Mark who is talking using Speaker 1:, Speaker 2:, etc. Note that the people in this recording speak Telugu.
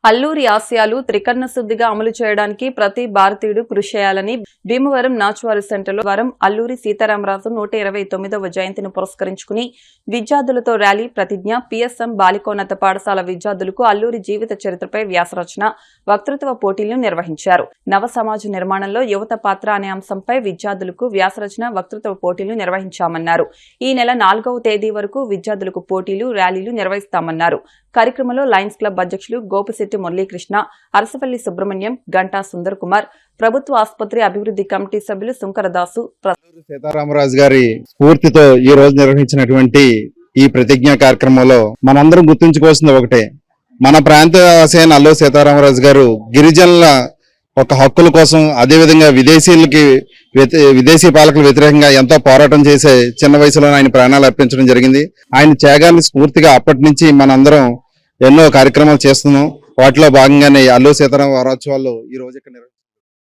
Speaker 1: అల్లూరి ఆశయాలు త్రికరణ శుద్ధిగా అమలు చేయడానికి ప్రతి భారతీయుడు కృషి చేయాలని భీమవరం నాచువారి సెంటర్లో వారం అల్లూరి సీతారామరాజు 129వ జయంతిని పురస్కరించుకుని విద్యార్థులతో ర్యాలీ ప్రతిజ్ఞ పిఎస్ఎం బాలికోన్నత పాఠశాల విద్యార్థులకు అల్లూరి జీవిత చరిత్రపై వ్యాసరచన వక్తృత్వ పోటీలను నిర్వహించారు. నవ సమాజ నిర్మాణంలో యువత పాత్ర అనే అంశంపై విద్యార్థులకు వ్యాసరచన వక్తృత్వ పోటీలు నిర్వహించామన్నారు. ఈ నెల 4వ తేదీ వరకు విద్యార్థులకు పోటీలు ర్యాలీలు నిర్వహిస్తామన్నారు. కార్యక్రమంలో లయన్స్ క్లబ్ అధ్యక్షులు గోపిశెట్టి మురళీకృష్ణ, అరసపల్లి సుబ్రహ్మణ్యం, గంటా సుందర్ కుమార్, ప్రభుత్వ ఆసుపత్రి అభివృద్ధి కమిటీ సభ్యులు సుంకరదాసు,
Speaker 2: సీతారామరాజు గారి స్ఫూర్తితో ఈ రోజు నిర్వహించినటువంటి ఈ ప్రతిజ్ఞా కార్యక్రమంలో మనందరం గుర్తుంచుకోవాల్సింది ఒకటే, మన ప్రాంత ఆశయాన్ని అల్లూరి సీతారామరాజు గారు గిరిజనుల ఒక హక్కుల కోసం, అదేవిధంగా విదేశీ పాలకుల వ్యతిరేకంగా ఎంతో పోరాటం చేసే చిన్న వయసులో ఆయన ప్రాణాలు అర్పించడం జరిగింది. ఆయన త్యాగాన్ని స్ఫూర్తిగా అప్పటి నుంచి మనందరం ఎన్నో కార్యక్రమాలు చేస్తున్నాం. వాటిలో భాగంగానే అల్లూరి సీతారామ వారోత్సవాలు ఈ రోజు ఇక్కడ